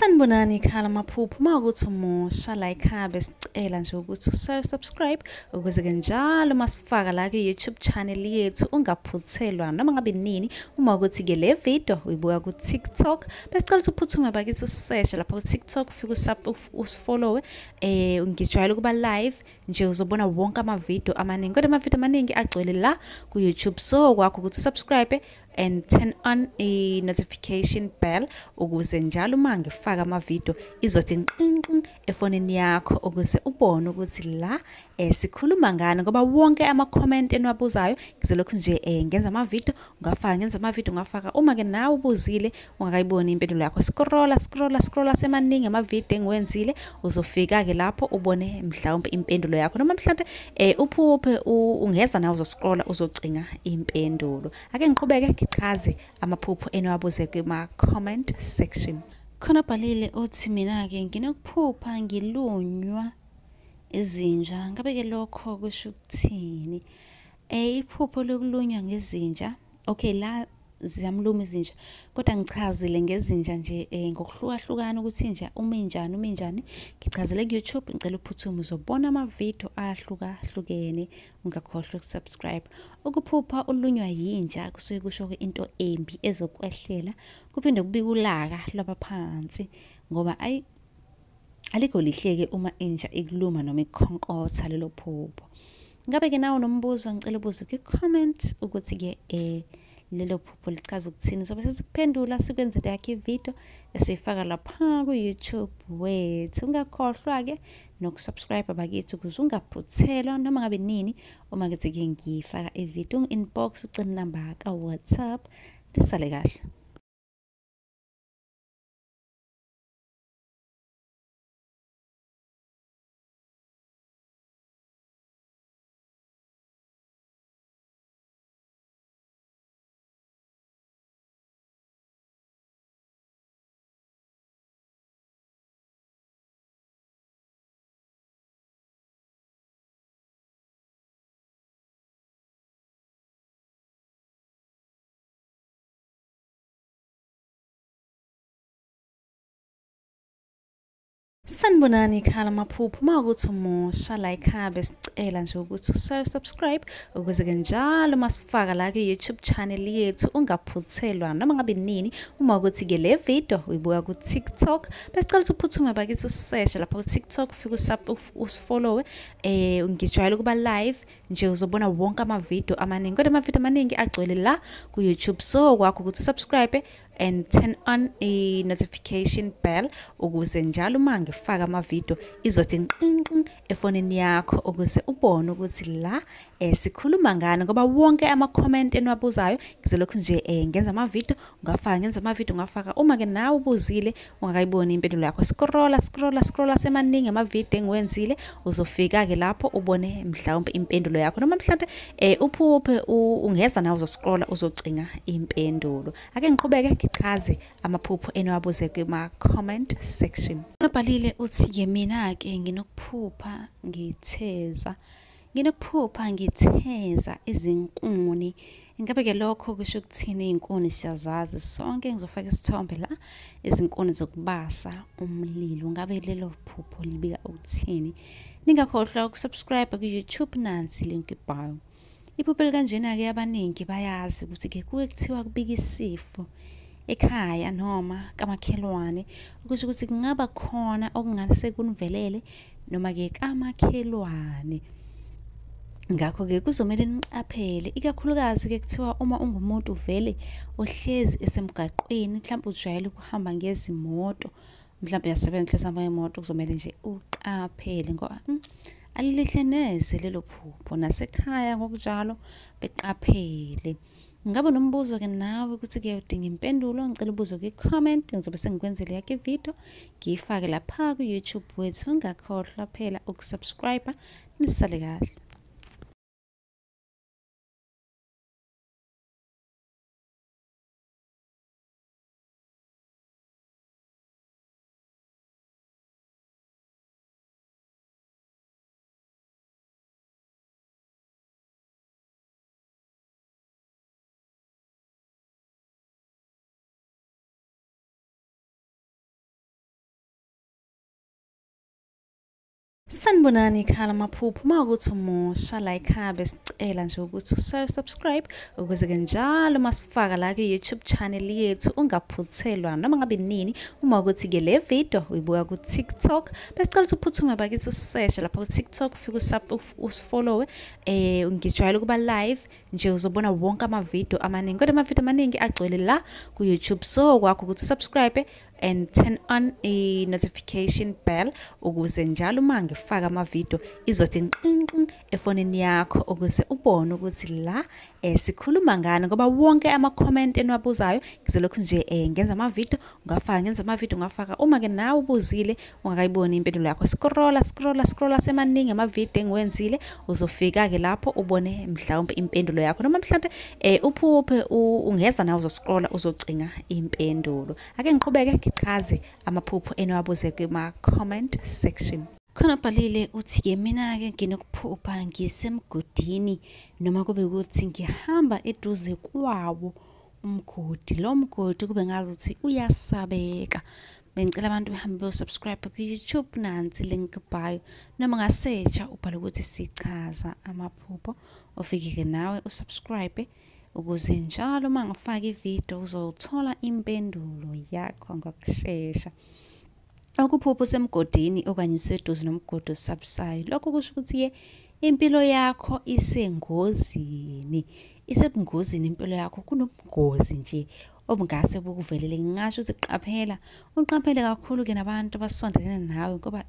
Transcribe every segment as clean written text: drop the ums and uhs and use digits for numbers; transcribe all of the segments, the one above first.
Sanibonani khala maphupho makuthi umusha la ekhaya sicela nje ukuthi subscribe ukuze ke njalo masifaka la ku-YouTube channel yethu ungaphuthelwa noma ngabe nini. Uma ukuthi ke le video uyibuka ku TikTok besicela ukuthi uphuthume bakithi useshe lapha ku TikTok ufike usifollowe ngijwayele ukuba live nje uzobona wonke ama-video amaningi kodwa ama-video amaningi agcwele la ku-YouTube, so kwakho ukuthi subscribe and turn on a notification bell ukuze njalo uma ngifaka ama-video izothi nqinqi efonini yakho ukuze ubone ukuthi la sikhuluma ngani, ngoba wonke ama-comment eniwabuzayo ngizolokhu nje ngenza ama-video ungafaka uma ke nawe ubuzile ungakayiboni impendulo yakho scrolla semaningi ama-video engiwenzile uzofika ke lapho ubone mhlawumbe impendulo yakho noma mhlawumbe uphuphe ungeza nawe uzoscrolla uzocinga impendulo. Ake ngiqhubeke ngichaze amaphupho eniwabuze kuma-comment section. Khona bhalile uthi mina-ke nginokuphupha ngilunywa izinja, ngabe-ke lokho kusho ukuthini? Iphupho lokulunywa ngezinja, okay, la ziyamluma izinja kodwa ngichazile ngezinja nje ngokuhlukahlukana ukuthi inja uma injani ngichazele ku-YouTube. Ngicela uphuthume uzobona ama-video ahlukahlukene, ungakhohlwa ukusubscribe. Ukuphupha ulunywa yinja kusuke kusho into embi ezokwehlela, kuphinde kubike ulaka lwabaphansi ngoba alikho lihleke uma inja ikuluma noma ikukhonkotha lelo phupho. Ngabe-ke nawe unombuzo ngicela ubuze ku-comment ukuthi-ke lelo phupho lichaza ukuthini. Sobe sesikuphendula sikwenzele yakho ivideo esiyifaka lapha ku-YouTube wethu. Ungakhohlwa-ke nokusubscribe bakithi ukuze ungaphuthelwa noma ngabe nini uma kuthi-ke ngifaka ivideo. Ungi-inbox ucela inamba ka-WhatsApp. Lisale kahle. Sanibonani khala maphupho makuthi umusha la ekhaya besicela nje ukuthi subscribe ukuze ke njalo masifaka la ku-YouTube channel yethu ungaphuthelwa noma ngabe nini. Uma ukuthi ke le video uyibuka ku TikTok besicela ukuthi uphuthume bakithi useshe lapha ku TikTok ufike usifollowe ngijwayele ukuba live nje uzobona wonke ama-video amaningi kodwa ama-video amaningi agcwele la ku-YouTube, so kwakho ukuthi subscribe and turn on a notification bell ukuze njalo uma ngifaka ama-video izothi nqinqi efonini yakho ukuze ubone ukuthi la sikhuluma ngani, ngoba wonke ama-comment eniwabuzayo ngizolokhu nje ngenza ama-video ungafaka uma ke nawe ubuzile ungakayiboni impendulo yakho scrolla semaningi ama-video engiwenzile uzofika ke lapho ubone mhlawumbe impendulo yakho noma mhlawumbe uphuphe ungeza nawe uzoscrolla uzocinga impendulo. Ake ngiqhubeke ngichaze amaphupho eniwabuze kuma-comment section. Bhalile uthi-ke mina-ke nginokuphupha ngitheza izinkuni, ingabe-ke lokho kusho ukuthini? Iy'nkuni siyazazi sonke, ngizofaka isithombe la izinkuni zokubasa umlilo. Ngabe lelo phupho libika ukuthini? Ningakhohlwa ukusubscribe ku-YouTube, nansi link bio. Iphupho likanjena-ke abaningi bayazi ukuthi-ke kuke kuthiwa kubika isifo ekhaya noma kamakhelwane, ukusho ukuthi kungaba khona okungase kunivelele noma-ke kamakhelwane. Ngakho-ke kuzomele niqaphele, ikakhulukazi-ke kuthiwa uma ungumuntu vele ohlezi esemgaqweni, mhlawumbe ujwayele ukuhamba ngezimoto, mhlawumbe uyasebenza uhamba ngemoto, kuzomele nje uqaphele ngoba alilihle neze lelo phupho. Nasekhaya ngokunjalo beqaphele. Ngabe nombuzo-ke nawe ukuthi-ke udinga impendulo ngicela ubuze ku-comment, ngizobe sengikwenzele yakho ivideo ngiyifake lapha ku-YouTube wethu. Ungakhohlwa phela ukusubscribe. Nisale kahle. Sanibonani khala maphupho mawukuthi umusha la ekhaya besicela nje ukuthi subscribe ukuze-ke njalo masifaka la ku-YouTube channel yethu ungaphuthelwa noma ngabe nini. Uma ukuthi-ke le video uyibuka ku-TikTok besicela ukuthi uphuthume bakithi useshe lapha ku-TikTok ufike usifollowe. Ngijwayele ukuba live nje uzobona wonke amavidiyo amaningi, kodwa amavidiyo amaningi agcwele la ku-YouTube, so kwakho ukuthi usubscribe and turn on a notification bell ukuze njalo uma ngifaka amavidiyo izothi nqinqi efonini yakho ukuze ubone ukuthi la sikhuluma ngani, ngoba wonke ama-comment eniwabuzayo ngizolokhu nje ngenza amavidiyo ngafaka. Uma-ke nawe ubuzile ungakayiboni impendulo yakho, scrolla semaningi amavidiyo engiwenzile uzofika-ke lapho ubone mhlawumbe impendulo yakho, noma mhlawumbe uphuphe ungeza nawe uzoscrolla uzocinga impendulo. Ake ngiqhubeke ngichaze amaphupho eniwabuze kuma-comment section. Khona bhalile uthi-ke mina-ke nginokuphupha ngisemgodini noma kube ukuthi ngihamba eduze kwawo umgodi. Lo mgodi kube ngazi ukuthi uyasabeka. Bengicela abantu behambe besubscribe ku-YouTube, nansi link bio, noma ngasearcha ubhala ukuthi sichaza amaphupho, ufike-ke nawe usubscribe ukuze njalo uma ngifaka ividiyo uzothola impendulo yakho ngokushesha. Ukuphupha usemgodini okanye iseduze nomgodi osabusayo, lokho kusho ukuthi-ke impilo yakho isebungozini impilo yakho, kunobungozi nje obungase bukuvelele. Ngingasho ukuthi uqaphele kakhulu-ke nabantu abasondelene nawe, ngoba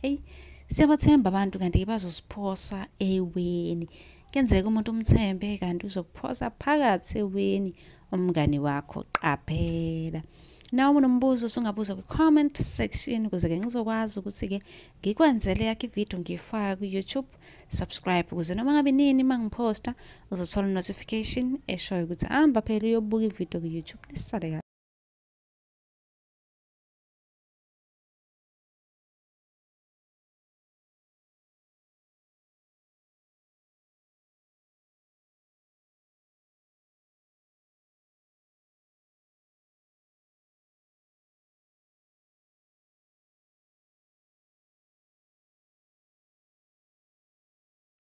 siyabathemba abantu kanti-ke bazosiphosa eweni. Kuyenzeka umuntu umthembe kanti uzokuphosa phakathi eweni umngani wakho, qaphela. Nawe unombuzo usungabuza ku-comment section ukuze-ke ngizokwazi ukuthi-ke ngikwenzele yakho ividiyo ngiyifaka ku-YouTube. Subscribe ukuze noma ngabe nini uma ngiphosta uzothola notification eshoyo ukuthi hamba phela uyobuka ividiyo ku-YouTube. Nisale kahle.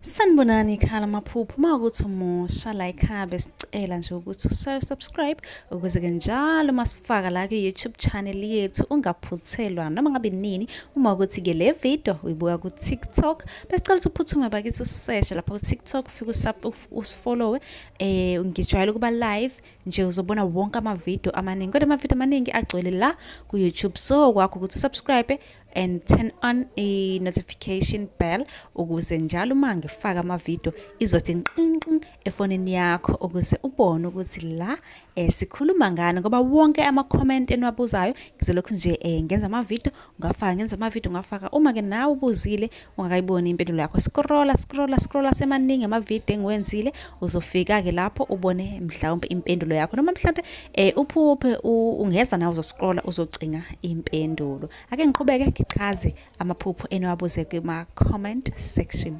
Sanibonani khala maphupho mawukuthi umusha la ekhaya besicela nje ukuthi subscribe ukuze-ke njalo masifaka la ku-YouTube channel yethu ungaphuthelwa noma ngabe nini. Uma ukuthi-ke le video uyibuka ku-TikTok besicela ukuthi uphuthume bakithi useshe lapha ku-TikTok ufike usifollowe. Ngijwayele ukuba live nje uzobona wonke amavidiyo amaningi, kodwa amavidiyo amaningi agcwele la ku-YouTube, so kwakho ukuthi usubscribe and turn on a notification bell ukuze njalo uma ngifaka amavidiyo izothi nqinqi efonini yakho ukuze ubone ukuthi la sikhuluma ngani, ngoba wonke ama-comment eniwabuzayo ngizolokhu nje ngenza amavidiyo ngafaka. Uma-ke nawe ubuzile ungakayiboni impendulo yakho, scrolla semaningi amavidiyo engiwenzile uzofika-ke lapho ubone mhlawumbe impendulo yakho, noma mhlawumbe uphuphe ungeza nawe uzoscrolla uzocinga impendulo. Ake ngiqhubeke ngichaze amaphupho eniwabuze kuma-comment section.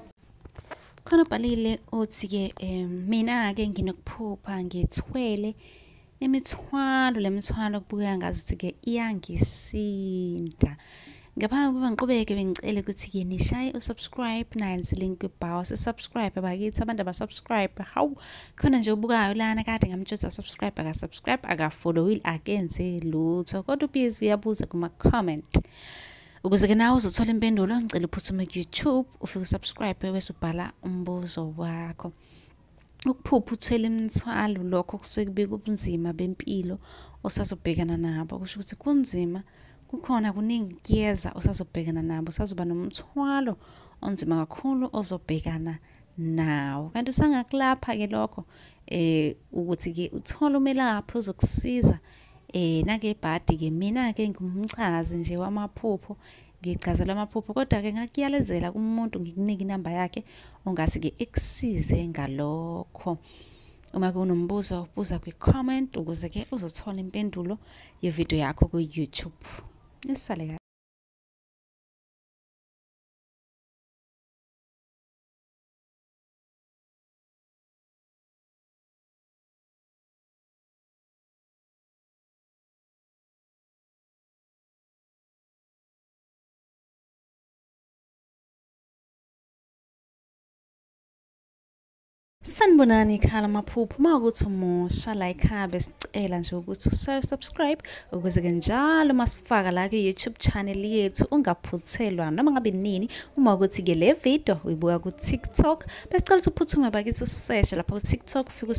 Khona bhalile uthi-ke mina-ke nginokuphupha ngithwele imithwalo, le mithwalo kubukeka ngazi ukuthi-ke iyangisinda. Ngaphambi kokuba ngiqhubeke bengicele ukuthi-ke nishaye usubscribe, nansi link bio, subscribe bakithi abantu abasubscribe. Hawu, khona nje ubukayo lana kade ngamtshela subscribe akafollowile akenze lutho, kodwa ubhizi uyabuza kuma-comment. Ukuze-ke nawe uzothola impendulo ngicela uphuthume ku-YouTube ufike usubscribe bese ubhala umbuzo wakho. Ukuphupha uthwele imithwalo, lokho kusuke kubika ubunzima bempilo osazobhekana nabo, kusho ukuthi kunzima, kukhona kuningi kuyeza osazobhekana nabo, usazoba nomthwalo onzima kakhulu ozobhekana nawo. Kanti usangakulapha-ke lokho ukuthi-ke uthole umelaphi uzokusiza nangebhadi-ke. Mina-ke ngumchazi nje wamaphupho, ngichazela amaphupho, kodwa-ke ngakuyalezela kumuntu ngikunika inamba yakhe ongase-ke ekusize ngalokho. Uma kunombuzo buza kwi-comment ukuze-ke uzothola impendulo yevidiyo yakho ku-YouTube. Nisale kahle. Sanibonani khala maphupho mawukuthi umusha la ekhaya besicela nje ukuthi subscribe ukuze-ke njalo masifaka la ku-YouTube channel yethu ungaphuthelwa noma ngabe nini. Uma ukuthi-ke le video uyibuka ku-TikTok besicela ukuthi uphuthume bakithi useshe lapha ku-TikTok ufike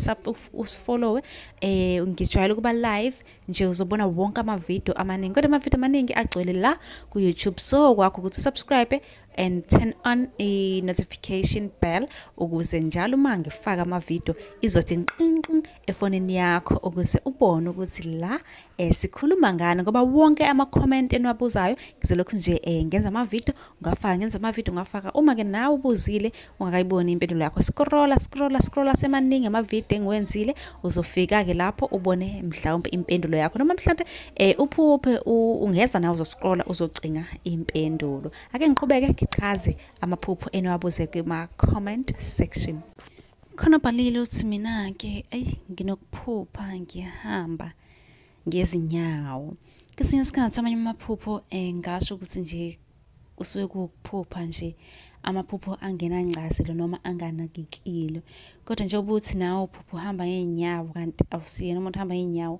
usifollowe. Ngijwayele ukuba live nje uzobona wonke amavidiyo amaningi, kodwa amavidiyo amaningi agcwele la ku-YouTube, so kwakho ukuthi usubscribe and turn on i-notification bell ukuze njalo uma ngifaka amavidiyo izothi nqinqi efonini yakho ukuze ubone ukuthi la sikhuluma ngani, ngoba wonke ama-comment eniwabuzayo ngizolokhu nje ngenza amavidiyo ngafaka. Uma-ke nawe ubuzile ungakayiboni impendulo yakho, scrolla semaningi amavidiyo engiwenzile uzofika-ke lapho ubone mhlawumbe impendulo yakho, noma mhlawumbe uphuphe ungeza nawe uzoscrolla uzocinga impendulo. Ake ngiqhubeke ngichaze amaphupho eniwabuze kuma-comment section. Khona bhalile uthi mina-ke nginokuphupha ngiyahamba ngezinyawo. Kwesinye isikhathi amanye amaphupho ngasho ukuthi nje usuke kuwukuphupha nje amaphupho angenancazelo noma anganakekile, kodwa nje ubuthi nawe uphupha uhamba ngey'nyawo kanti awusiyena umuntu uhamba ngey'nyawo,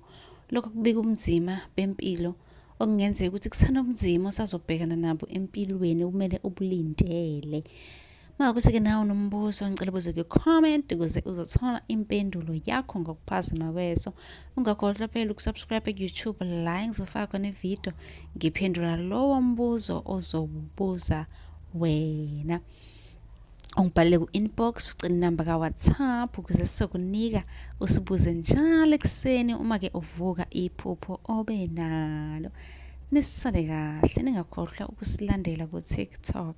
lokho kubika ubunzima bempilo okungenzeka ukuthi kusana ubunzima osazobhekana nabo empilweni kumele ubulindele. Makuthi-ke nawe unombuzo ngicela ubuze ku-comment ukuze uzothola impendulo yakho ngokuphazima kweso. Ungakhohlwa phela ukusubscribe ku-YouTube la ngizofaka khona ividiyo ngiphendula lowo mbuzo ozowubuza wena. Ungibhalele ku-inbox ucela inamba ka-WhatsApp ukuze sizokunika usibuze njalo ekuseni uma-ke uvuka iphupho obe nalo. Nisale kahle, ningakhohlwa ukusilandela ku-TikTok.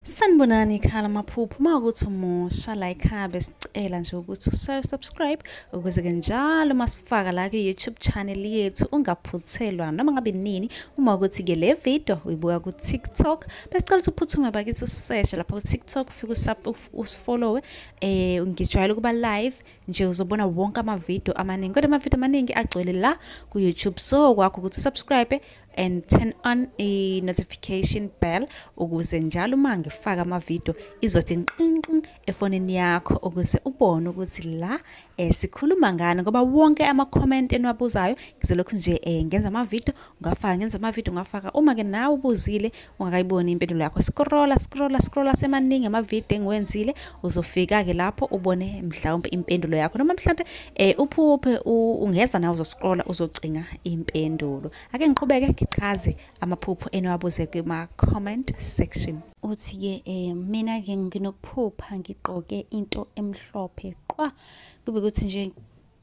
Sanibonani khala maphupho mawukuthi umusha la ekhaya besicela nje ukuthi subscribe ukuze-ke njalo masifaka la ku-YouTube channel yethu ungaphuthelwa noma ngabe nini. Uma ukuthi-ke le video uyibuka ku-TikTok besicela ukuthi uphuthume bakithi useshe lapha ku-TikTok ufike usifollowe. Ngijwayele ukuba live nje uzobona wonke amavidiyo amaningi, kodwa amavidiyo amaningi agcwele la ku-YouTube, so kwakho ukuthi usubscribe and turn on i-notification bell ukuze njalo uma ngifaka amavidiyo izothi nqinqi efonini yakho ukuze ubone ukuthi la sikhuluma ngani, ngoba wonke ama-comment eniwabuzayo ngizolokhu nje ngenza amavidiyo ngafaka. Uma-ke nawe ubuzile ungakayiboni impendulo yakho, scrolla semaningi amavidiyo engiwenzile uzofika-ke lapho ubone mhlawumbe impendulo yakho, noma mhlawumbe uphuphe ungeza nawe uzoscrolla uzocinga impendulo. Ake ngiqhubeke ngichaze amaphupho eniwabuze kuma-comment section. Uthi-ke mina-ke nginokuphupha ngigqoke into emhlophe qwa, kube ukuthi nje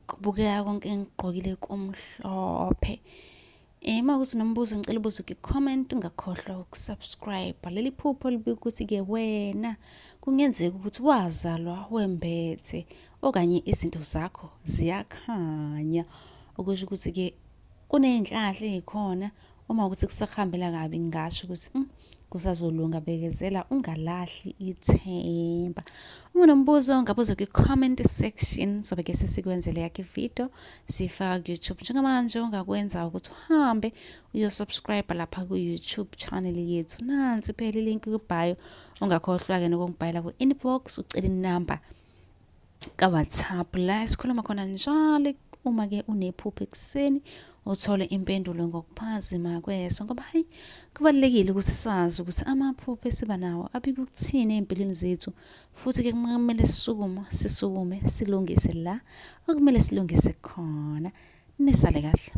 kubukeka konke engigqokile kumhlophe. Uma ukuthi nombuzo ngicela ubuze ku-comment, ungakhohlwa ukusubscribe. Leli phupho libika ukuthi-ke wena kungenzeka ukuthi wazalwa wembethe okanye izinto zakho ziyakhanya, okusho ukuthi-ke kuney'nhlahla ey'khona. Uma ukuthi kusakuhambela kabi ngasho ukuthi kusazolunga, bekezela ungalahli ithemba. Uma unombuzo ngabuza ku-comment section sobe-ke sesikwenzele yakho ividiyo siyifaka ku-YouTube. Njengamanje ongakwenza ukuthi uhambe uyosubscribe lapha ku-YouTube channel yethu, nansi phela ilink ku-bio. Ungakhohlwa-ke nokungibhalela ku-inbox ucela inamba ka-WhatsApp la esikhuluma khona njalo uma-ke unephupho ekuseni uthole impendulo ngokuphazima kweso, ngoba hayi kubalulekile ukuthi sazi ukuthi amaphupho esiba nawo abika ukuthini ey'mpilweni zethu, futhi-ke kumele sisukume silungise la okumele silungise khona. Nisale kahle.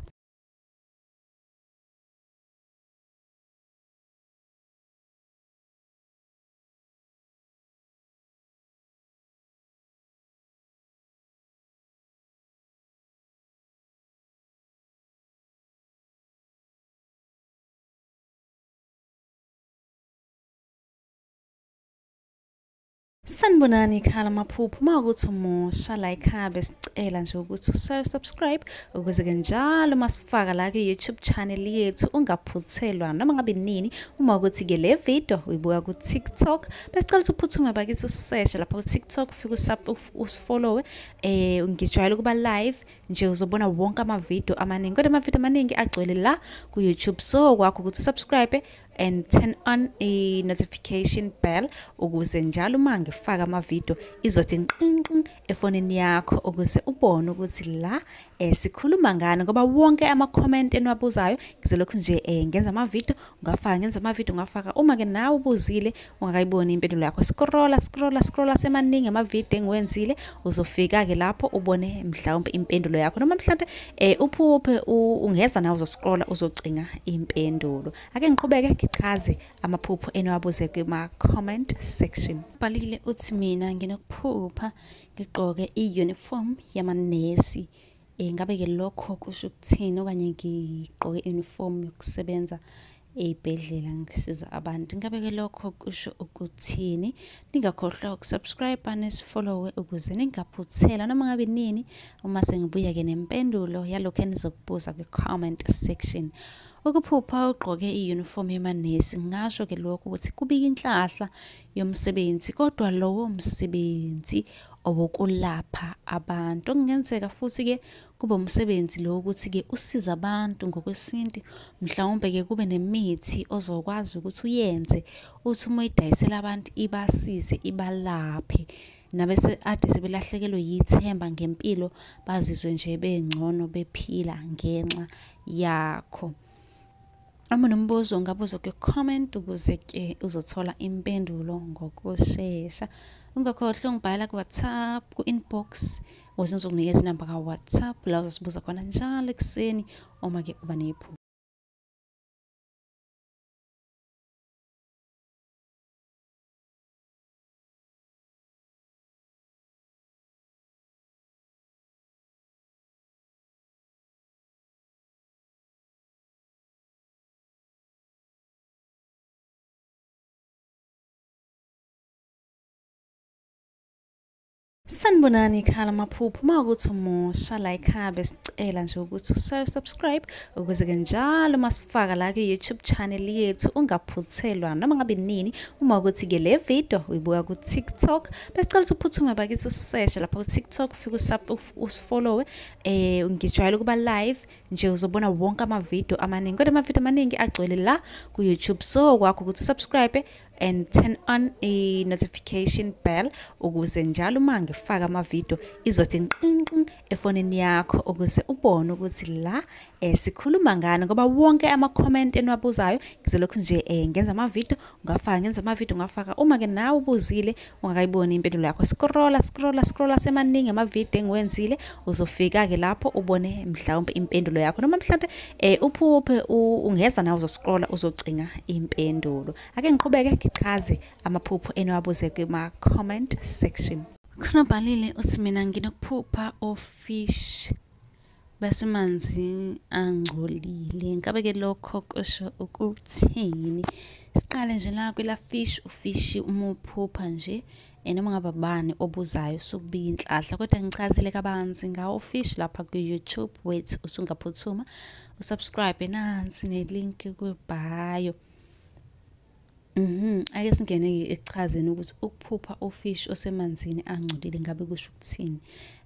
Sanibonani khala maphupho mawukuthi umusha la ekhaya besicela nje ukuthi subscribe ukuze-ke njalo masifaka la ku-YouTube channel yethu ungaphuthelwa noma ngabe nini. Uma ukuthi-ke le video uyibuka ku-TikTok besicela ukuthi uphuthume bakithi useshe lapha ku-TikTok ufike usifollowe. Ngijwayele ukuba live nje uzobona wonke amavidiyo amaningi, kodwa amavidiyo amaningi agcwele la ku-YouTube, so kwakho ukuthi usubscribe and turn on a notification bell ukuze njalo uma ngifaka amavidiyo izothi nqinqi efonini yakho ukuze ubone ukuthi la sikhuluma ngani, ngoba wonke ama-comment eniwabuzayo ngizolokhu nje ngenza amavidiyo ngafaka. Uma-ke nawe ubuzile ungakayiboni impendulo yakho, scrolla semaningi amavidiyo engiwenzile uzofika-ke lapho ubone mhlawumbe impendulo yakho, noma mhlawumbe uphuphe ungeza nawe uzoscrolla uzocinga impendulo. Ake ngiqhubeke ngichaze amaphupho eniwabuze kuma-comment section. Balile uthi mina nginokuphupha ngigqoke i-uniform yamanesi. Ngabe-ke lokho kusho ukuthini, okanye ngigqoke i-uniform yokusebenza ey'bhedlela ngisiza abantu? Ngabe-ke lokho kusho ukuthini? Ningakhohlwa ukusubscribe nesifollowe ukuze ningaphuthela noma ngabe nini uma sengibuya-ke nempendulo yalokho enizokubuza kwi-comment section. Ukuphupha ugqoke i-uniform yamanesi, ngasho-ke lokho ukuthi kubika inhlahla yomsebenzi, kodwa lowo msebenzi owokulapha abantu. Okungenzeka futhi-ke kube umsebenzi lo ukuthi-ke usiza abantu ngokwesintu, mhlawumbe-ke kube nemithi ozokwazi ukuthi uyenze uthi uma uyidayisela abantu ibasize ibalaphe, nabese ade sebelahlekelwe yithemba ngempilo bazizwe nje bengcono bephila ngenxa yakho. Uma nombuzo ungabuza ku-comment ukuze-ke uzothola impendulo ngokushesha. Ungakhohlwa ungibhala ku-WhatsApp, ku-inbox ukuze ngizokunikeza inamba ka-WhatsApp la uzosibuza khona njalo ekuseni uma-ke uba nephupho. Sanibonani khala maphupho mawukuthi umusha la ekhaya besicela nje ukuthi subscribe ukuze-ke njalo masifaka la ku-YouTube channel yethu ungaphuthelwa noma ngabe nini. Uma ukuthi-ke le video uyibuka ku-TikTok besicela ukuthi uphuthume bakithi useshe lapha ku-TikTok ufike usifollowe. Ngijwayele ukuba live nje uzobona wonke amavidiyo amaningi, kodwa amavidiyo amaningi agcwele la ku-YouTube, so kwakho ukuthi usubscribe and turn on a notification bell ukuze njalo uma ngifaka amavidiyo izothi nqinqi efonini yakho ukuze ubone ukuthi la sikhuluma ngani, ngoba wonke ama-comment eniwabuzayo ngizolokhu nje ngenza amavidiyo ngafaka. Uma-ke nawe ubuzile ungakayiboni impendulo yakho, scrolla semaningi amavidiyo engiwenzile uzofika-ke lapho ubone mhlawumbe impendulo yakho, noma mhlawumbe uphuphe ungeza nawe uzoscrolla uzocinga impendulo. Ake ngiqhubeke ngichaze amaphupho eniwabuze kuma-comment section. Khona Balile uthi mina nginokuphupha ofishi basemanzini angcolile. Ngabe-ke lokho kusho ukuthini? Siqale nje la kwela fish. Ufishi uma uphupha nje noma ngabe bani obuzayo sukubika inhlahla, kodwa ngichazile kabanzi ngawo ufishi lapha ku-YouTube wethu. Usungaphuthuma usubscribe, nansi nelink ku-bio. Ake singene ekuchazeni ukuthi ukuphupha ufishi osemanzini angcolile ngabe kusho ukuthini.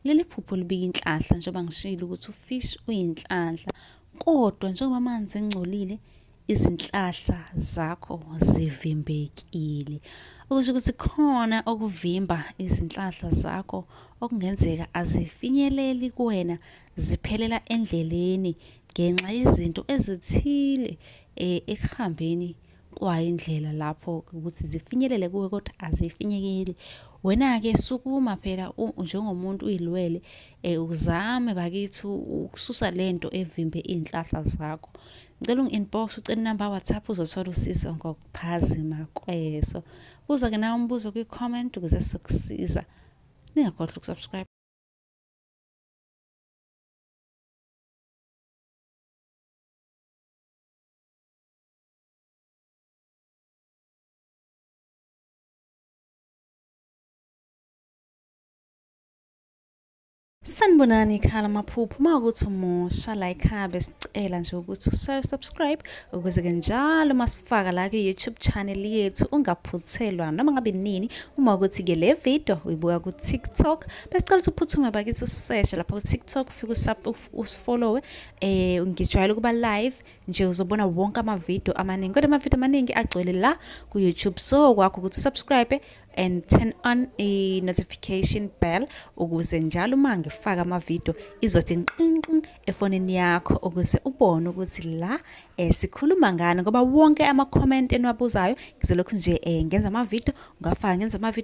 Leli phupho libika inhlahla njengoba ngishilo ukuthi ufishi uyinhlahla, kodwa njengoba amanzi engcolile izinhlahla zakho zivimbekile, okusho ukuthi khona okuvimba izinhlahla zakho okungenzeka azifinyeleli kuwena, ziphelela endleleni ngenxa yezinto ezithile ekuhambeni kwayo indlela lapho ukuthi zifinyelele kuwe kodwa azifinyekeli. Wena-ke sukuma phela njengomuntu uyilwele, uzame bakithi ukususa lento evimbe iy'nhlahla zakho. Ngicela ungi-inbox ucela inamba WhatsApp uzothola usizo ngokuphazima kweso. Buza-ke nawe umbuzo kwi-comment ukuze sizokusiza. Ningakhohlwa ukusubscribe. Sanibonani khala maphupho mawukuthi umusha la ekhaya besicela nje ukuthi subscribe ukuze-ke njalo masifaka la ku-YouTube channel yethu ungaphuthelwa noma ngabe nini. Uma ukuthi-ke le video uyibuka ku-TikTok besicela ukuthi uphuthume bakithi useshe lapha ku-TikTok ufike usifollowe. Ngijwayele ukuba live nje uzobona wonke amavidiyo amaningi, kodwa amavidiyo amaningi agcwele la ku-YouTube, so kwakho ukuthi usubscribe and turn on i-notification bell ukuze njalo uma ngifaka amavidiyo izothi nqinqi efonini yakho ukuze ubone ukuthi la sikhuluma ngani, ngoba wonke ama-comment eniwabuzayo ngizolokhu nje ngenza amavidiyo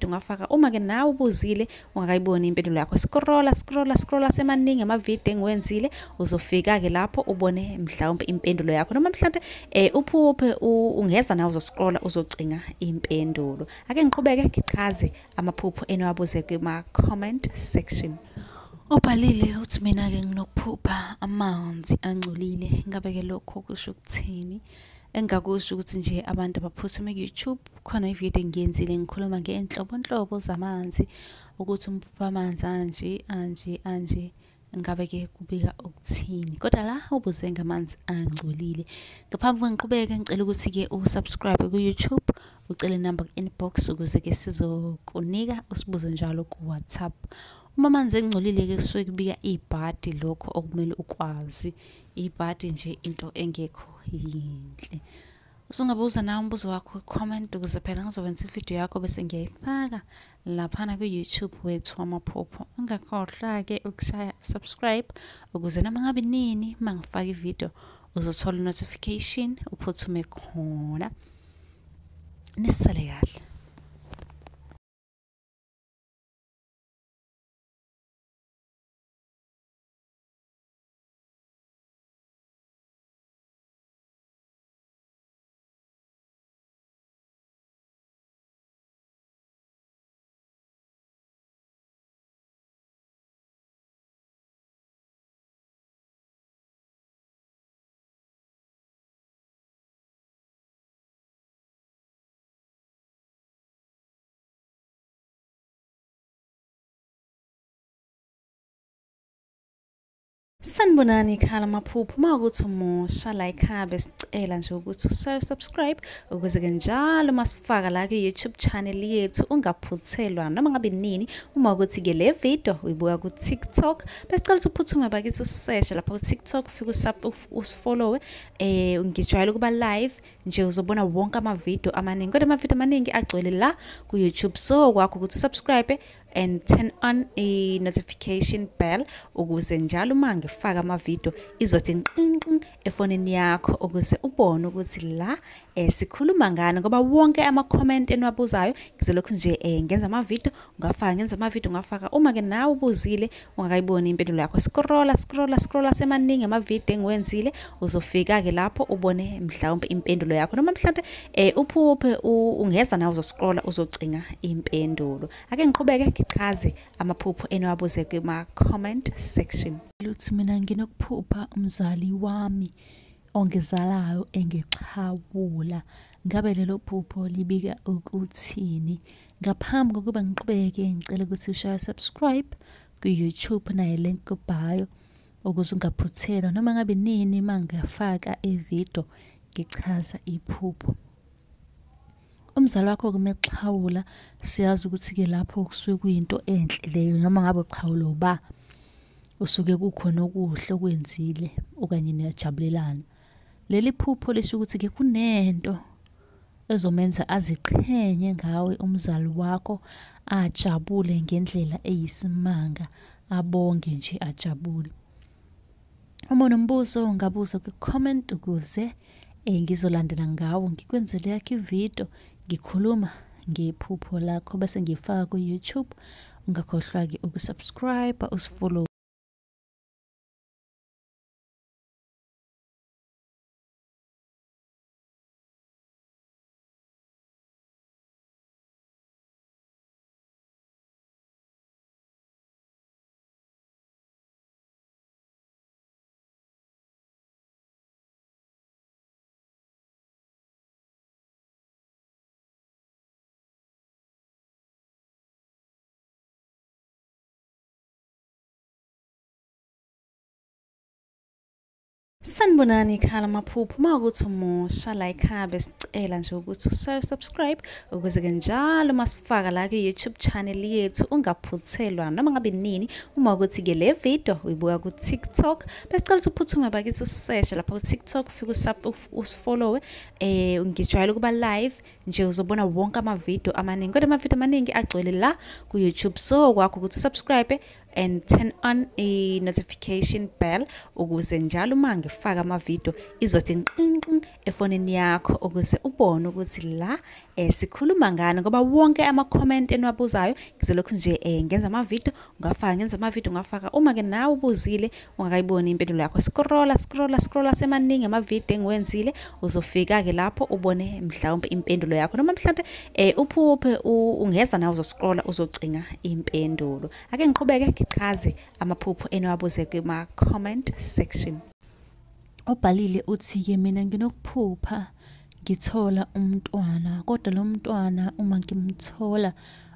ngafaka. Uma-ke nawe ubuzile ungakayiboni impendulo yakho, scrolla semaningi amavidiyo engiwenzile uzofika-ke lapho ubone mhlawumbe impendulo yakho, noma mhlawumbe uphuphe ungeza nawe uzoscrolla uzocinga impendulo. Ake ngiqhubeke ngichaze amaphupho eniwabuze kuma-comment section. Obhalile uthi mina-ke nginokuphupha amanzi angcolile. Ngabe-ke lokho kusho ukuthini? Engakusho ukuthi nje abantu abaphuthume ku-YouTube, khona ividiyo engiyenzile ngikhuluma ngey'nhlobonhlobo zamanzi, ukuthi umphupho amanzi anje. Ngabe-ke kubika ukuthini? Kodwa la ubuze ngamanzi angcolile. Ngaphambi kwengiqhubeke ngicela ukuthi-ke usubscribe ku-YouTube, ucele inamba ku-inbox ukuze-ke sizokunika usibuze njalo ku-WhatsApp. Uma amanzi engcolile-ke kusuke kubika ibhadi, lokho okumele ukwazi. Ibhadi nje into engekho yinhle. Usungabuza nawe umbuzo wakho comment ukuze phela ngizokwenza ividiyo yakho bese ngiyayifaka laphana ku-YouTube wethu wamaphupho. Ungakhohlwa-ke ukushaya subscribe ukuze noma ngabe nini mangifaka ividiyo uzothola notification uphuthume khona. Nisale kahle. Sanibonani khala maphupho mawukuthi umusha la ekhaya besicela nje ukuthi subscribe ukuze-ke njalo masifaka la ku-YouTube channel yethu ungaphuthelwa noma ngabe nini. Uma ukuthi-ke le video uyibuka ku-TikTok besicela ukuthi uphuthume bakithi useshe lapha ku-TikTok ufike usifollowe. Ngijwayele ukuba live nje uzobona wonke amavidiyo amaningi, kodwa amavidiyo amaningi agcwele la ku-YouTube, so kwakho ukuthi usubscribe and turn on i-notification bell ukuze njalo uma ngifaka amavidiyo izothi nqinqi efonini yakho ukuze ubone ukuthi la sikhuluma ngani, ngoba wonke ama-comment eniwabuzayo ngizolokhu nje ngenza amavidiyo ngafaka. Uma-ke nawe ubuzile ungakayiboni impendulo yakho, scrolla semaningi amavidiyo engiwenzile uzofika-ke lapho ubone mhlawumbe impendulo yakho, noma mhlawumbe uphuphe ungeza nawe uzoscrolla uzocinga impendulo. Ake ngiqhubeke ngichaze amaphupho eniwabuze kuma-comment section. Luthi mina nginokuphupha umzali wami ongizalayo engiqhawula. Ngabe lelo phupho libika ukuthini? Ngaphambi kokuba ngiqhubeke ngicela ukuthi ushaya subscribe ku-YouTube naye link ku-bio ukuze ungaphuthelwa noma ngabe nini mangafaka ividiyo ngichaza iphupho. Umzali wakho kumexhawula, siyazi ukuthi-ke lapho kusuke kuyinto enhle leyo, noma ngabe uqhawulo ba usuke kukhona okuhle okwenzile okanye niyajabulelana. Leli phupho lisho ukuthi-ke kunento ezomenza aziqhenye ngawe umzali wakho, ajabule ngendlela eyisimanga, abonge nje ajabule. Uma unombuzo ngabuza ku-comment ukuze ngizolandela ngawo ngikwenzele yakho ividiyo ngikhuluma ngephupho lakho bese ngifaka ku-YouTube. Ungakhohlwa-ke ukusubscribe usifollow. Sanibonani khala maphupho mawukuthi umusha la ekhaya besicela nje ukuthi subscribe ukuze-ke njalo masifaka la ku-YouTube channel yethu ungaphuthelwa noma ngabe nini. Uma ukuthi-ke le video uyibuka ku-TikTok besicela ukuthi uphuthume bakithi useshe lapha ku-TikTok ufike usifollowe. Ngijwayele ukuba live nje uzobona wonke amavidiyo amaningi, kodwa amavidiyo amaningi agcwele la ku-YouTube, so kwakho ukuthi usubscribe and turn on i-notification bell ukuze njalo uma ngifaka amavidiyo izothi nqinqin efonini yakho ukuze ubone ukuthi la sikhuluma ngani, ngoba wonke ama-comment eniwabuzayo ngizolokhu nje ngenza amavidiyo ngafaka. Uma-ke nawe ubuzile ungakayiboni impendulo yakho, scrolla semaningi amavidiyo engiwenzile, uzofika-ke lapho ubone mhlawumbe impendulo yakho, noma mhlawumbe uphuphe ungeza nawe uzoscrolla uzocinga impendulo. Ake ngiqhubeke ngichaze amaphupho eniwabuze kuma-comment section. Obhalile uthi-ke mina nginokuphupha ngithola umntwana, kodwa lo mntwana uma ngimthola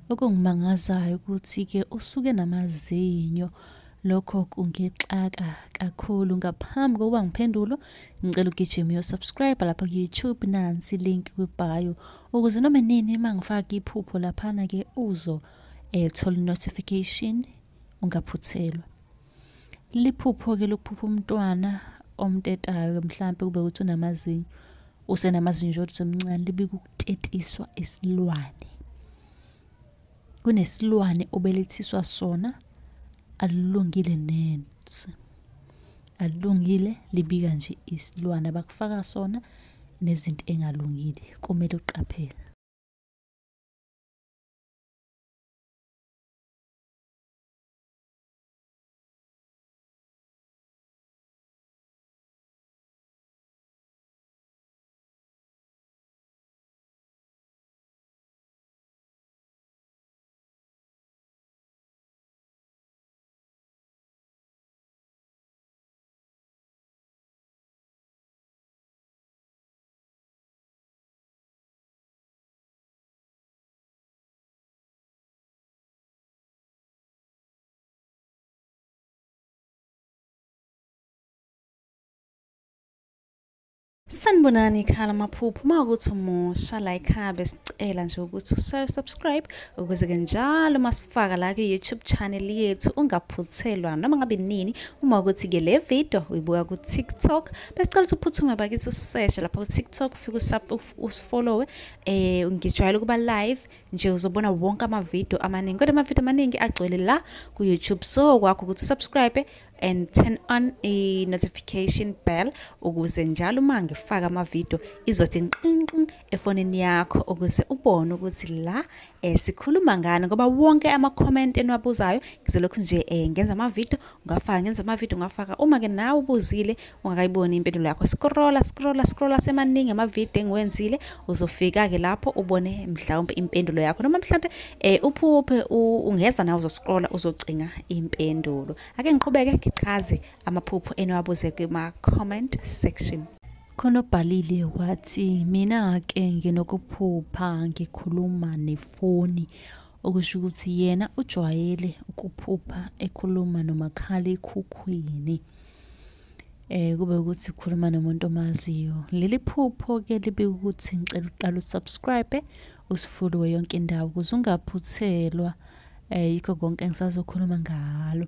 okungimangazayo ukuthi-ke usuke namazinyo. Lokho kungixaka kakhulu. Ngaphambi kokuba ngiphendulo ngicela ugijime uyosubscribe lapha ku-YouTube, nansi link kwi-bio ukuze noma nini uma ngifaka iphupho laphana-ke thola notification ungaphuthelwa. Liphupho-ke lokuphupha umntwana omtetayo, mhlampe kube ukuthi unamazinyo, usenamazinyo nje ukuthi omncane, libika ukutetiswa isilwane. Kunesilwane obelethiswa sona, alilungile nensi, alilungile, libika nje isilwane abakufaka sona nezinto engalungile, kumele uqaphele. Sanibonani khala maphupho mawukuthi umusha la ekhaya besicela nje ukuthi subscribe ukuze-ke njalo masifaka la ku-YouTube channel yethu ungaphuthelwa noma ngabe nini. Uma ukuthi-ke le video uyibuka ku-TikTok besicela ukuthi uphuthume bakithi useshe lapha ku-TikTok ufike usifollowe. Ngijwayele ukuba live nje uzobona wonke amavidiyo amaningi, kodwa amavidiyo amaningi agcwele la ku-YouTube, so kwakho ukuthi usubscribe and turn on i-notification bell ukuze njalo uma ngifaka amavidiyo izothi nqinqin efonini yakho ukuze ubone ukuthi la sikhuluma ngani, ngoba wonke ama-comment eniwabuzayo ngizolokhu nje ngenza amavidiyo ngafaka. Uma-ke nawe ubuzile ungakayiboni impendulo yakho, scrolla semaningi amavidiyo engiwenzile, uzofika-ke lapho ubone mhlawumbe impendulo yakho, noma mhlawumbe uphuphe ungeza nawe uzoscrolla uzocinga impendulo. Ake ngiqhubeke ngichaze amaphupho eniwabuze kuma-comment section. Khona obhalile wathi mina-ke nginokuphupha ngikhuluma nefoni, okusho ukuthi yena ujwayele ukuphupha ekhuluma nomakhalekhukhwini. Kube ukuthi ukhuluma nomuntu omaziyo. Leli phupho-ke libika ukuthi ngicela uqala usubscribe usifollowe yonke indawo ukuze ungaphuthelwa yikho konke engisazokhuluma ngalo.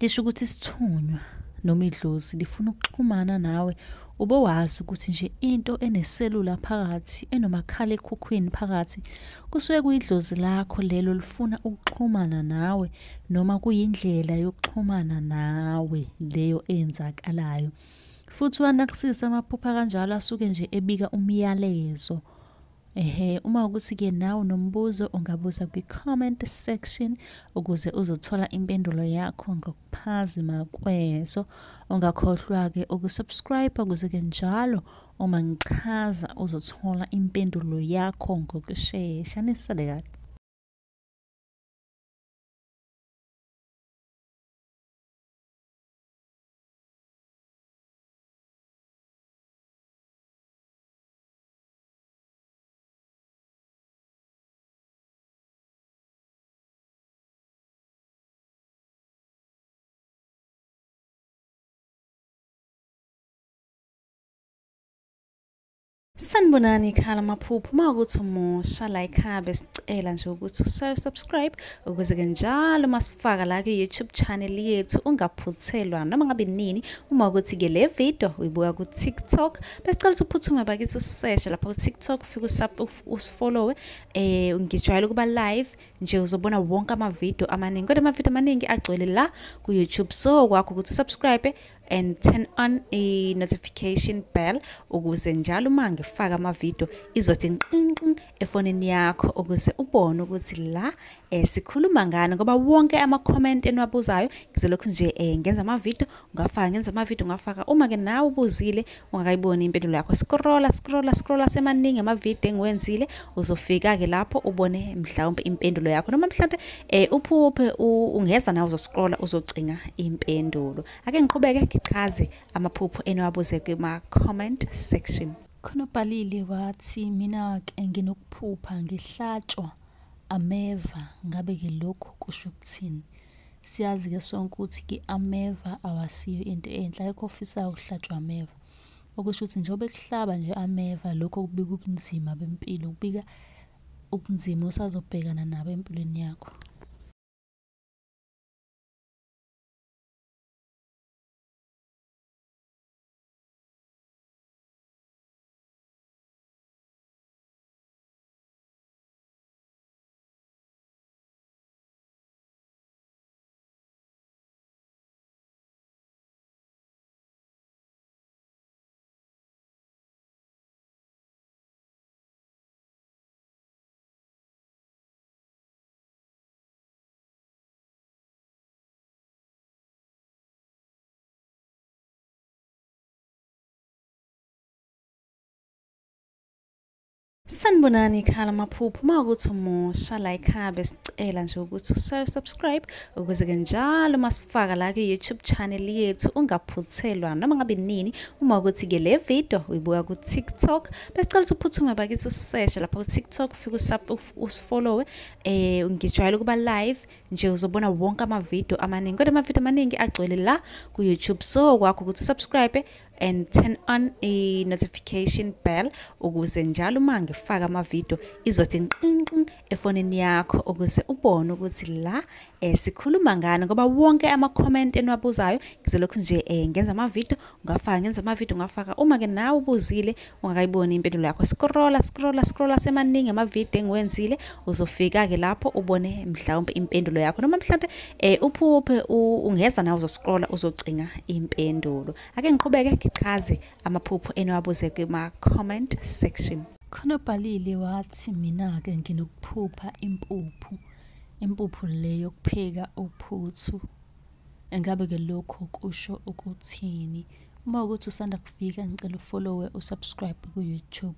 Lisho ukuthi isithunywa noma idlozi lifuna ukuxhumana nawe, ube wazi ukuthi nje into eneselula phakathi, enomakhalekhukhwini phakathi, kusuke kuyidlozi lakho lelo lifuna ukuxhumana nawe, noma kuyindlela yokuxhumana nawe leyo eyenzakalayo. Futhi wanakusisa amaphupha kanjalo asuke nje ebika umyalezo. Uma ukuthi-ke nawe nombuzo ungabuza kwi-comment section ukuze uzothola impendulo yakho ngokuphazima kweso. Ungakhohlwa-ke ukusubscribe ukuze-ke njalo uma ngichaza uzothola impendulo yakho ngokushesha. Nisale kahle. Sanibonani khala maphupho mawukuthi umusha la ekhaya besicela nje ukuthi subscribe ukuze ke njalo masifaka la ku YouTube channel yethu ungaphuthelwa noma ngabe nini uma ukuthi ke le video uyibuka ku TikTok besicela ukuthi uphuthume bakithi usearch lapha ku TikTok ufike usifollow ngijwayele ukuba live nje uzobona wonke ama video amaningi kodwa ama video amaningi agcwele la ku YouTube so kwakho ukuthi subscribe and turn on a notification bell ukuze njalo uma ngifaka ama video izothi nqinqi efonini yakho ukuze ubone ukuthi la sikhuluma ngani ngoba wonke ama comment eniwabuzayo ngizolokhu nje ngenza ama video ngafaka uma ke nawe ubuzile ungakayiboni impendulo yakho scrolla semaningi ama video engiwenzile uzofika ke lapho ubone mhlawumbe impendulo yakho noma mhlawumbe uphuphe ungeza nawe uzoscrolla uzocinga impendulo ake ngiqhubeke ngichaze amaphupho eniwabuze kuma comment section. Khona ubhalile wathi mina ke nginokuphupha ngihlatshwa ameva ngabe ke lokho kusho ukuthini? Siyazi ke sonke ukuthi ke ameva awasiyo into enhle ayikho ofisa ukuhlatshwa ameva. Okusho ukuthi njengoba ekuhlaba nje ameva lokho kubika ubunzima bempilo kubika ubunzima usazobhekana nabo empilweni yakho. Sanibonani khala maphupho mawukuthi umusha la ekhaya besicela nje ukuthi subscribe ukuze ke njalo masifaka la ku YouTube channel yethu ungaphuthelwa noma ngabe nini uma ukuthi ke le video uyibuka ku TikTok besicela ukuthi uphuthume bakithi usearch lapha ku TikTok ufike usifollow ngijwayele ukuba live nje uzobona wonke ama video amaningi kodwa ama video amaningi agcwele la ku YouTube so kwakho ukuthi subscribe and turn on a notification bell ukuze njalo uma ngifaka ama video izothi nqinqi efonini yakho ukuze ubone ukuthi la sikhuluma ngani ngoba wonke ama comment eniwabuzayo ngizolokhu nje ngenza ama video ngafaka uma ke nawe ubuzile ungakayiboni impendulo yakho scrolla semaningi ama video engiwenzile uzofika ke lapho ubone mhlawumbe impendulo yakho noma mhlawumbe uphuphe ungeza nawe uzoscrolla uzocinga impendulo ake ngiqhubeke ngichaze amaphupho eniwabuze kuma comment section. Khona ubhalile wathi mina ke nginokuphupha impuphu leyo kupheka uphuthu engabe ke lokho kusho ukuthini? Uma ukuthi usanda kufika ngicela ufollowe usubscribe ku YouTube.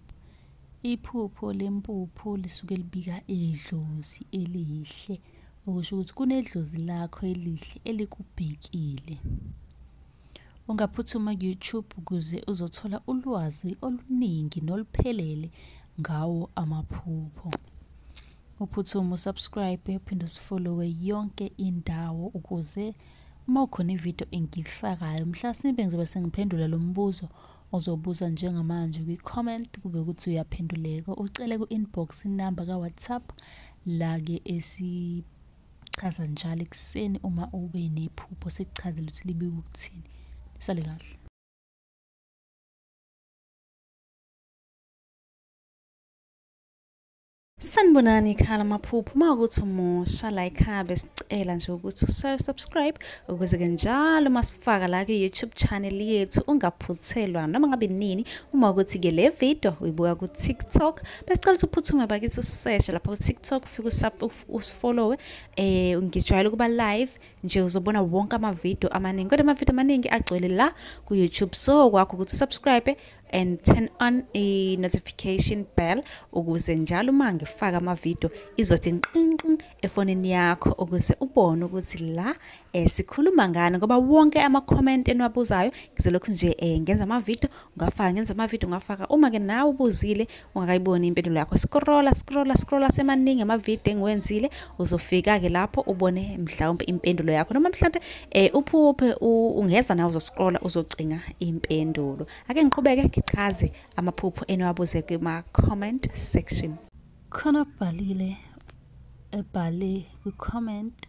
Iphupho lempuphu lisuke libika idlozi elihle okusho ukuthi kunedlozi lakho elihle elikubhekile. Ungaphuthuma ku YouTube ukuze uzothola ulwazi oluningi noluphelele ngawo amaphupho. Uphuthuma usubscribe uphinde usifollowe yonke indawo ukuze uma ukhona ivideo engifakayo mhlasimbe ngizobe sengiphendula lo mbuzo ozobuza njengamanje ku comment kube ukuthi uyaphenduleka ucele ku inbox inamba ka WhatsApp la ke esichaza njalo ekseni uma ube nephupho sikuchazela ukuthi libika ukuthini. Sale kahle. Sanibonani khala maphupho mawukuthi umusha la ekhaya besicela nje ukuthi subscribe ukuze ke njalo masifaka la ku YouTube channel yethu ungaphuthelwa noma ngabe nini uma ukuthi ke le video uyibuka ku TikTok besicela ukuthi uphuthume bakithi usearch lapha ku TikTok ufike usifollow ngijwayele ukuba live nje uzobona wonke ama video amaningi kodwa ama video amaningi agcwele la ku YouTube so kwakho ukuthi subscribe and turn on a notification bell ukuze njalo uma ngifaka ama video izothi nqinqi efonini yakho ukuze ubone ukuthi la sikhuluma ngani ngoba wonke ama comment eniwabuzayo ngizolokhu nje ngenza ama video ngafaka uma ke nawe ubuzile ungakayiboni impendulo yakho scrolla semaningi ama video engiwenzile uzofika ke lapho ubone mhlawumbe impendulo yakho noma mhlawumbe uphuphe ungeza nawe uzoscrolla uzocinga impendulo ake ngiqhubeke ngichaze amaphupho eniwabuze kuma-comment section. Khona ebhale kwi-comment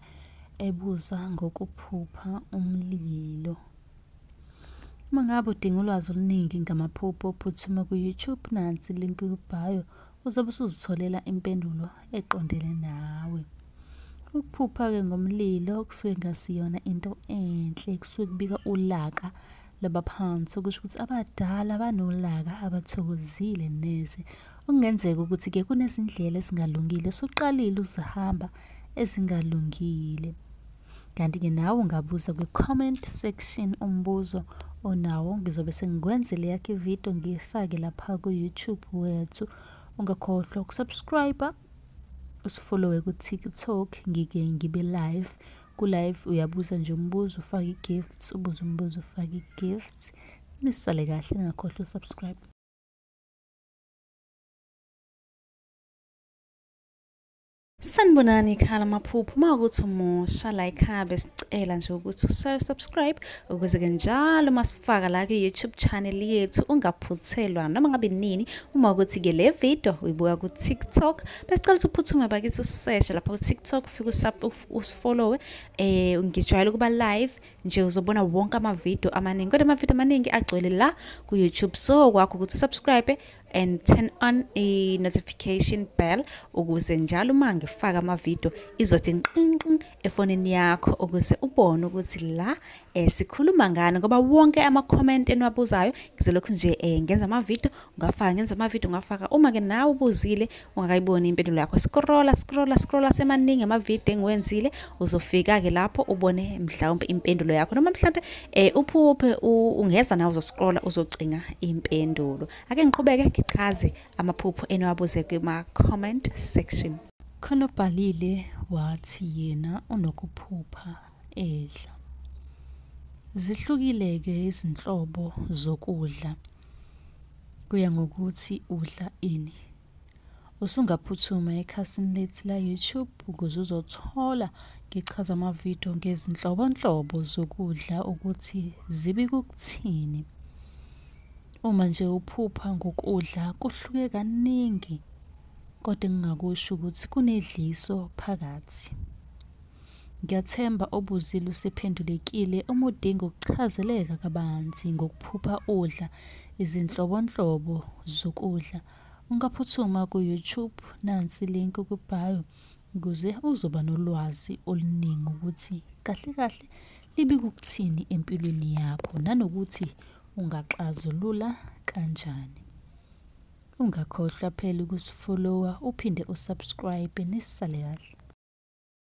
ebuza ngokuphupha umlilo. Uma ngabe udinga ulwazi oluningi ngamaphupho ophuthuma ku-YouTube, nansi link ku-bio, uzobe usuzitholela impendulo eqondene nawe. Ukuphupha-ke ngomlilo kusuke ngasiyona into enhle, kusuke kubika ulaka labaphansi, okusho ukuthi abadala banolaka abathokozile neze. Okungenzeka ukuthi-ke kunezindlela ezingalungile soqalile uzihamba ezingalungile. Kanti-ke nawe ungabuza kwi-comment section umbuzo onawo, ngizobe sengikwenzele yakho ividiyo ngiyifake lapha ku-YouTube wethu. Ungakhohlwa ukusubscribe, usifollowe ku-TikTok, ngike ngibe live. Ku-live uyabuza nje umbuzo, ufake i-gifts, ubuze umbuzo, ufake i-gifts. Nisale kahle, ningakhohlwa usubscribe. Sanibonani khala maphupho, uma ukuthi umusha la ekhaya besicela nje ukuthi subscribe ukuze-ke njalo masifaka la ku-YouTube channel yethu ungaphuthelwa noma ngabe nini. Uma ukuthi-ke le video uyibuka ku-TikTok, besicela ukuthi uphuthume bakithi useshe lapha ku-TikTok, ufike usifollowe. Ngijwayele ukuba live nje, uzobona wonke amavidiyo amaningi, kodwa amavidiyo amaningi agcwele la ku-YouTube. So kwakho ukuthi usubscribe and turn on a notification bell ukuze njalo uma ngifaka amavidiyo izothi nqinqin efonini yakho, ukuze ubone ukuthi la sikhuluma ngani, ngoba wonke ama-comment eniwabuzayo ngizolokhu nje ngenza amavidiyo ungafaka. Uma-ke nawe ubuzile ungakayiboni impendulo yakho, scrolla semaningi amavidiyo engiwenzile, uzofika-ke lapho ubone mhlawumbe impendulo yakho, noma mhlawumbe uphuphe ungeza nawe uzoscrolla uzocinga impendulo. Ake ngiqhubeke ngichaze amaphupho eniwabuze kuma-comment section. Khona ubhalile wathi yena unokuphupha edla. Zihlukile-ke izinhlobo zokudla, kuya ngokuthi udla ini. Usungaphuthuma ekhasini lethu la YouTube ukuze uzothola ngichaza amavidiyo ngezinhlobonhlobo zokudla ukuthi zibi kukuthini. Uma nje uphupha ngokudla kuhluke kaningi, kodwa engingakusho ukuthi kunedliso phakathi. Ngiyathemba obuzile usephendulekile uma udinga ukuchazeleka kabanzi ngokuphupha udla izinhlobonhlobo zokudla. Ungaphuthuma ku-YouTube, nansi link ku-bio, ukuze uzoba nolwazi oluningi ukuthi kahle kahle libi kukuthini empilweni yakho, nanokuthi ungaxazulula kanjani. Ungakhohlwa phela ukusifollowa uphinde usubscribe. Nisale kahle.